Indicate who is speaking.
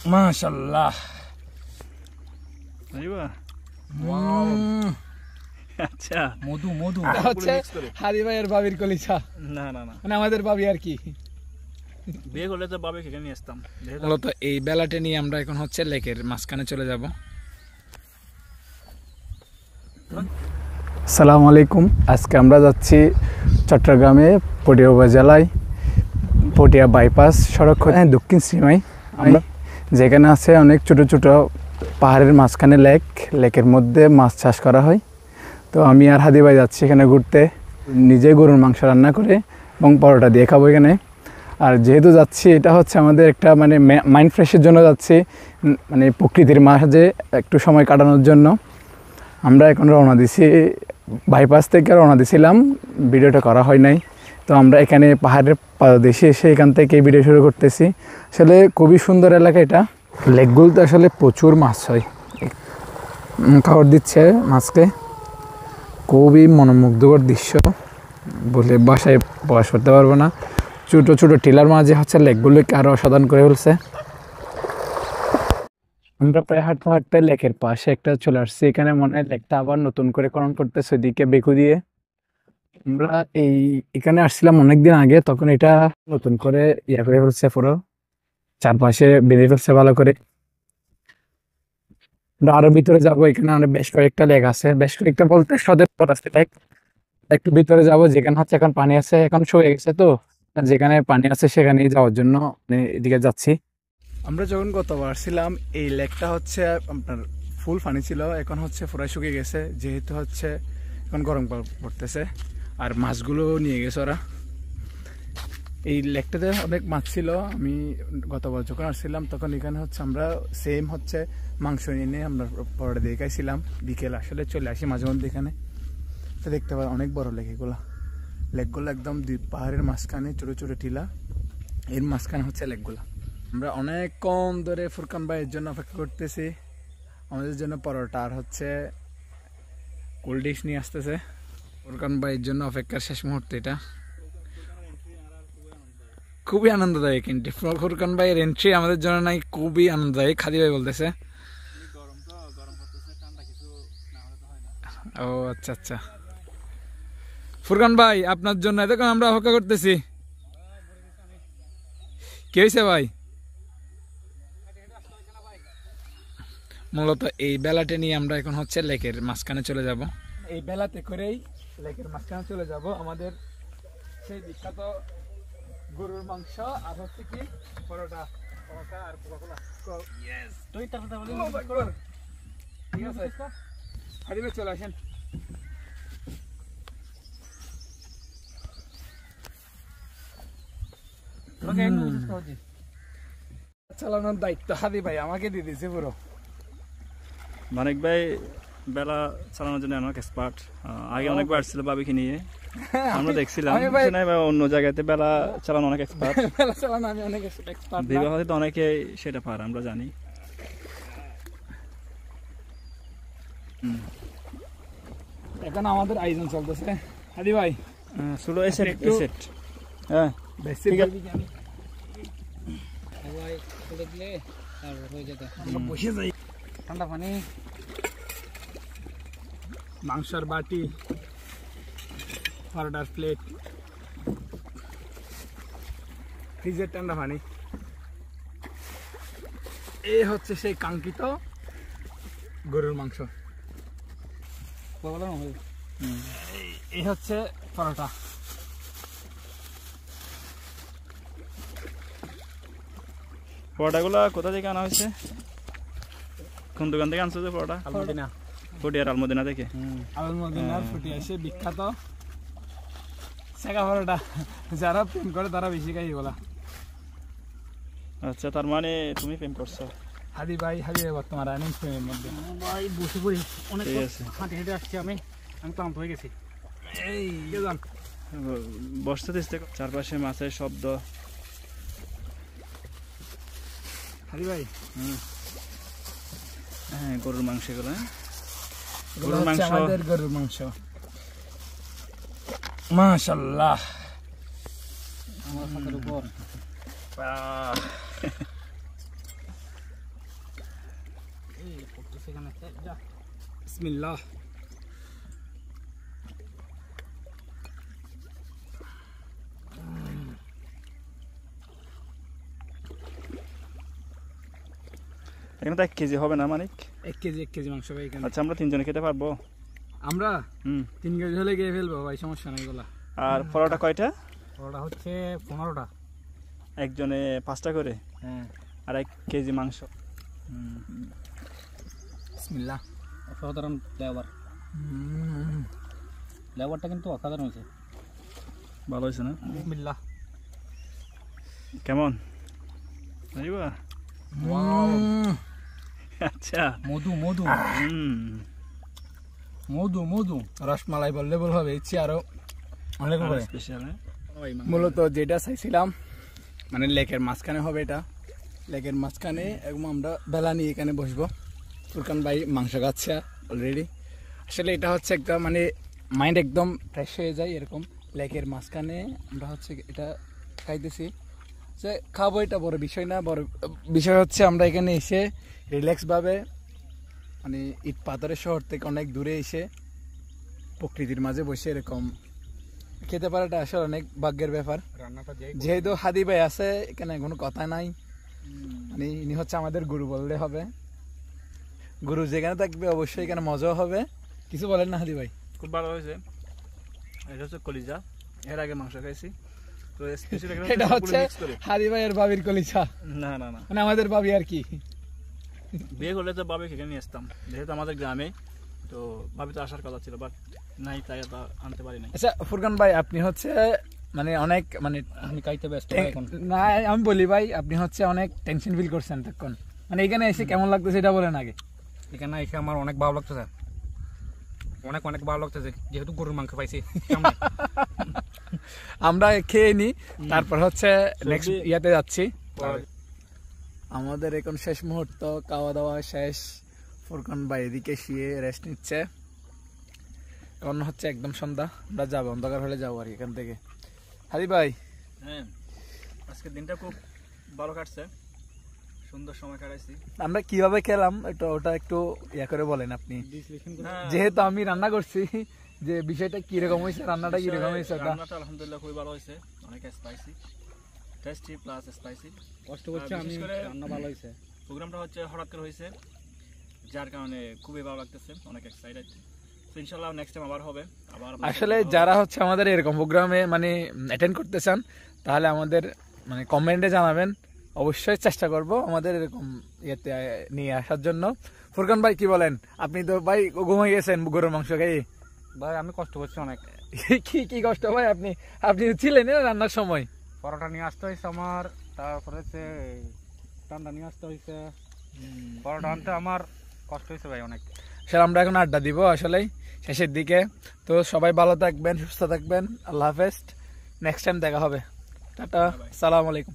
Speaker 1: মাশাআল্লাহ।
Speaker 2: আইবা আচ্ছা
Speaker 1: মধু মধু হচ্ছে হাদি ভাইয়ের বাবির কলিজা।
Speaker 2: না না না
Speaker 1: মানে আমাদের বাবি আর কি।
Speaker 2: বিয়ে করলে তো বাবে খেয়ে নিয়ে আসতাম।
Speaker 1: মূলত এই বেলাটা নিয়ে আমরা এখন হচ্ছে লেকের মাঝখানে চলে যাব। আসসালামু আলাইকুম। আজকে আমরা যাচ্ছি চট্টগ্রামে পটিয়া উপজেলায় পটিয়া বাইপাস সড়ক দক্ষিণ সীমায়, আমরা যেখানে আছে অনেক ছোট ছোট পাহাড়ের মাঝখানে লেকের মধ্যে মাছ চাষ করা হয়। তো আমি আর হাদি ভাই যাচ্ছি এখানে ঘুরতে, নিজে গরুর মাংস রান্না করে এবং পরোটা দিয়ে খাবো এখানে। আর যেহেতু যাচ্ছি এটা হচ্ছে আমাদের একটা মানে মাইন্ড ফ্রেশের জন্য যাচ্ছি, মানে প্রকৃতির মাঝে একটু সময় কাটানোর জন্য। আমরা এখন রওনা দিছি, বাইপাস থেকে রওনা দিছিলাম, ভিডিওটা করা হয় নাই। তো আমরা এখানে পাহাড়ের পাদদেশে এসে এখান থেকে ভিডিও শুরু করতেছি। আসলে খুবই সুন্দর এলাকা এটা। লেকগুলোতে আসলে প্রচুর মাছ হয়, খাবার দিচ্ছে মাছকে। খুবই মনোমুগ্ধকর দৃশ্য, বলে বাসায় প্রকাশ করতে পারবো না। ছোটো ছোটো টিলার মাঝে হচ্ছে লেকগুলোকে আরও অসাধারণ করে ফেলছে। আমরা প্রায় হাঁটতে হাঁটতে লেকের পাশে একটা চলে আসছি। এখানে মনে হয় লেকটা আবার নতুন করে খনন করতেছে ওইদিকে বেকু দিয়ে। আমরা এখানে আসছিলাম অনেকদিন আগে, তখন এটা নতুন করে ইয়া করে ফেলছে, পুরো চারপাশে বেঁধে ফেলছে ভালো করে। আমরা আরো ভিতরে যাবো, এখানে অনেক বেশ কয়েকটা লেক আছে, বেশ কয়েকটা বলতে আছে লেক। একটু ভিতরে যাব, যেখানে হচ্ছে এখন পানি আছে, এখন শুয়ে গেছে। তো যেখানে পানি আছে সেখানে যাওয়ার জন্য এদিকে যাচ্ছি। আমরা যখন গতবার আসছিলাম এই লেকটা হচ্ছে আপনার ফুল পানি ছিল, এখন হচ্ছে পুরো শুকিয়ে গেছে, যেহেতু হচ্ছে এখন গরম পড়তেছে আর মাছগুলো নিয়ে গেছে ওরা। এই লেকটাতে অনেক মাছ ছিল। আমি গতবার যখন আসছিলাম তখন এখানে হচ্ছে আমরা সেম হচ্ছে মাংস নিয়ে আমরা পরোটা দিয়ে খাইছিলাম। বিকেল আসলে চলে আসি মাঝে মধ্যে এখানে, তো দেখতে পাই অনেক বড় লেক এগুলো। লেকগুলো একদম পাহাড়ের মাঝখানে, ছোটো ছোটো টিলা, এর মাঝখানে হচ্ছে লেকগুলো। আমরা অনেকক্ষণ ধরে ফুরকান ভাইয়ের জন্য অপেক্ষা করতেছি, আমাদের জন্য পরোটা আর হচ্ছে কোল্ড ড্রিঙ্কস নিয়ে আসতেছে। ফুরকান ভাইয়ের জন্য অপেক্ষার শেষ মুহূর্তে এটা খুবই আনন্দদায়ক। কিন্তু ফুরকান ভাইয়ের এন্ট্রি আমাদের জন্য নাই, খুবই আনন্দদায়ক। খাদি ভাই বলতেছে ও আচ্ছা আচ্ছা। ফুরকান ভাই আপনার জন্য এতক্ষণ আমরা অপেক্ষা করতেছি, কি হয়েছে ভাই? মূলত এই বেলাটা নিয়ে আমরা এখন হচ্ছে লেকের মাঝখানে চলে যাব। এই বেলাতে করেই লেকের মাঝখানে চলে যাব। আমাদের সেই বিখ্যাত গরুর মাংস আর হচ্ছে কি পরোটা আর কোকা-কোলা। ঠিক আছে, হাদি ভাই চলে আসেন। চালানোর দায়িত্ব হাদি ভাই আমাকে দিয়ে দিয়েছে পুরো।
Speaker 2: মানিক ভাই বেলা চালানোর জন্য অনেক এক্সপার্ট। আগে অনেকবার আসছিল বাবিকে নিয়ে, আমরা দেখছিলাম অন্য জায়গাতে বেলা চালানো অনেক এক্সপার্ট।
Speaker 1: বেলা চালানো আমি অনেক এক্সপার্ট,
Speaker 2: বিবাহ তো অনেকে সেটা পারে, আমরা জানি।
Speaker 1: এখন আমাদের আয়োজন চলতেছে হাদি ভাই।
Speaker 2: শুধু এসেট এসেট, হ্যাঁ ঠিক আছে,
Speaker 1: বসে যাই। ঠান্ডা পানি, মাংসের বাটি, পরোটার প্লেট, ফ্রিজের ঠান্ডা পানি। এই হচ্ছে সেই কাঙ্ক্ষিত গরুর মাংস। এই হচ্ছে পরোটা।
Speaker 2: পরোটাগুলো কোথা থেকে আনা হয়েছে? কোন দোকান থেকে আনছো যে পরোটা?
Speaker 1: আলমদিনা,
Speaker 2: পটিয়ার আলমদিনা থেকে।
Speaker 1: আলমদিনার ফুটি আসে বিখ্যাত সেকা পরোটা। যারা প্রেম করে তারা বেশি খাই বলা।
Speaker 2: আচ্ছা, তার মানে তুমি প্রেম করছো?
Speaker 1: হাদি ভাই বর্তমান রানিং প্রেমের মধ্যে। ভাই বসে পড়ি, অনেক হাঁটে হেঁটে আসছি, আমি ক্লান্ত হয়ে গেছি। এই
Speaker 2: বসতে দিচ্ছে, চারপাশে মাছের শব্দ।
Speaker 1: হাদি ভাই
Speaker 2: হ্যাঁ, গরুর মাংস এগুলো।
Speaker 1: গরুর মাংস, আমাদের গরুর মাংস। মাশাআল্লাহ, আমার হাতের উপর বিসমিল্লাহ।
Speaker 2: এখানে তো 1 কেজি হবে না মানিক?
Speaker 1: 1 কেজি মাংস ভাই এখানে।
Speaker 2: আচ্ছা আমরা 3 জনে খেতে পারবো?
Speaker 1: আমরা
Speaker 2: হুম।
Speaker 1: 3 কেজি হলে গিয়ে ফেলবো ভাই, সমস্যা নাই এগুলা।
Speaker 2: আর পরোটা কয়টা?
Speaker 1: পরোটা হচ্ছে 15টা।
Speaker 2: একজনে 5টা করে?
Speaker 1: হ্যাঁ।
Speaker 2: আর 1 কেজি মাংস।
Speaker 1: বিসমিল্লাহ।
Speaker 3: অসাধারণ ফ্লেভার, ফ্লেভারটা কিন্তু অসাধারণ হয়েছে।
Speaker 2: ভালো হয়েছে না?
Speaker 1: বিসমিল্লাহ।
Speaker 2: কেমন? আইবা।
Speaker 1: ওয়াও।
Speaker 2: আচ্ছা।
Speaker 3: মধু মধু
Speaker 2: হুম।
Speaker 3: মধু মধু
Speaker 1: রসমালাই বললে বল হবে, ইচ্ছে আরো অনেক হবে।
Speaker 2: স্পেশাল হ্যাঁ?
Speaker 1: মূলত যেটা চাইছিলাম মানে লেকের মাঝখানে হবে, এটা লেকের মাঝখানে এবং আমরা বেলা নিয়ে এখানে বসবো। ফুরকান ভাই মাংস খাচ্ছে অলরেডি। আসলে এটা হচ্ছে একটা মানে মাইন্ড একদম ফ্রেশ হয়ে যায়, এরকম লেকের মাঝখানে আমরা হচ্ছে এটা খাইতেছি। যে খাবো এটা বড় বিষয় না, বড় বিষয় হচ্ছে আমরা এখানে এসে রিল্যাক্সভাবে মানে ইট পাথরের শহর থেকে অনেক দূরে এসে প্রকৃতির মাঝে বসে এরকম খেতে পারাটা আসলে অনেক ভাগ্যের ব্যাপার।
Speaker 3: রান্নাটা
Speaker 1: যেহেতু হাদি ভাই আছে এখানে কোনো কথা নাই, মানে ইনি হচ্ছে আমাদের গুরু বললে হবে। গুরু যেখানে থাকবে অবশ্যই এখানে মজাও হবে। কিছু বলেন না হাদি ভাই?
Speaker 2: খুব ভালো হয়েছে। এটা হচ্ছে কলিজা, এর আগে মাংস খাইছি তো স্পেশাল
Speaker 1: এটা হচ্ছে হাদি ভাইয়ের বাবির কলিজা।
Speaker 2: না না না,
Speaker 1: মানে আমাদের বাবি আর কি।
Speaker 2: বিয়ে করলে তো বাবে খেয়ে নিয়ে আসতাম, যেহেতু আমাদের গ্রামে তো ভাবি তো আসার কথা ছিল, বাট নাই তাই তো আনতে পারি নাই।
Speaker 1: আচ্ছা ফুরকান ভাই আপনি হচ্ছে মানে অনেক মানে
Speaker 3: আমি খাইতে ব্যস্ত এখন।
Speaker 1: না আমি বলি ভাই, আপনি হচ্ছে অনেক টেনশন ফিল করছেন তখন, মানে এখানে এসে কেমন লাগতেছে এটা বলেন আগে।
Speaker 3: এখানে এসে আমার অনেক ভালো লাগতেছে, অনেক অনেক ভালো লাগতেছে, যেহেতু গরুর মাংস পাইছি।
Speaker 1: আমরা খেয়ে নি, তারপর হচ্ছে নেক্সট ইয়াতে যাচ্ছি। আমাদের এখন শেষ মুহূর্ত, খাওয়া দাওয়া শেষ। ফুরকান ভাই এদিকে শুয়ে রেস্ট নিচ্ছে। এখন হচ্ছে একদম সন্ধ্যা, আমরা যাবো, অন্ধকার হলে যাবো আর কি এখান থেকে। হাদি ভাই
Speaker 2: হ্যাঁ, আজকের দিনটা খুব ভালো কাটছে, সুন্দর সময় কাটাইছি।
Speaker 1: আমরা কিভাবে খেলাম একটু ওটা একটু ইয়া করে বলেন আপনি,
Speaker 2: হ্যাঁ,
Speaker 1: যেহেতু আমি রান্না করছি, যে বিষয়টা কিরকম হয়েছে, রান্নাটা কিরকম হয়েছে ওটা।
Speaker 2: রান্নাটা আলহামদুলিল্লাহ খুবই ভালো হয়েছে, অনেক স্পাইসি, টেস্টি প্লাস স্পাইসি।
Speaker 3: কষ্ট করছি আমি, রান্না ভালো হয়েছে।
Speaker 2: প্রোগ্রামটা হচ্ছে হঠাৎ করে হয়েছে, যার কারণে খুবই ভালো লাগতেছে, অনেক এক্সাইটেড। তো ইনশাআল্লাহ নেক্সট টাইম আবার হবে। আবার
Speaker 1: আসলে যারা হচ্ছে আমাদের এরকম প্রোগ্রামে মানে অ্যাটেন্ড করতে চান, তাহলে আমাদের মানে কমেন্টে জানাবেন, অবশ্যই চেষ্টা করব আমাদের এরকম ইয়েতে নিয়ে আসার জন্য। ফুরকান ভাই কি বলেন? আপনি তো ভাই ঘুমিয়ে গেছেন গরুর মাংস খেয়ে।
Speaker 3: ভাই আমি কষ্ট করছি অনেক।
Speaker 1: কি কি কষ্ট ভাই? আপনি আপনি ছিলেন না রান্নার সময়?
Speaker 3: পরোটা নিয়ে আসতে হয়েছে আমার, তারপরে হচ্ছে ঠান্ডা নিয়ে আসতে হয়েছে, পরোটা আনতে আমার কষ্ট হয়েছে ভাই অনেক।
Speaker 1: স্যার আমরা এখন আড্ডা দিব আসলেই শেষের দিকে। তো সবাই ভালো থাকবেন, সুস্থ থাকবেন, আল্লাহ হাফেজ, নেক্সট টাইম দেখা হবে, টাটা, সালাম আলাইকুম।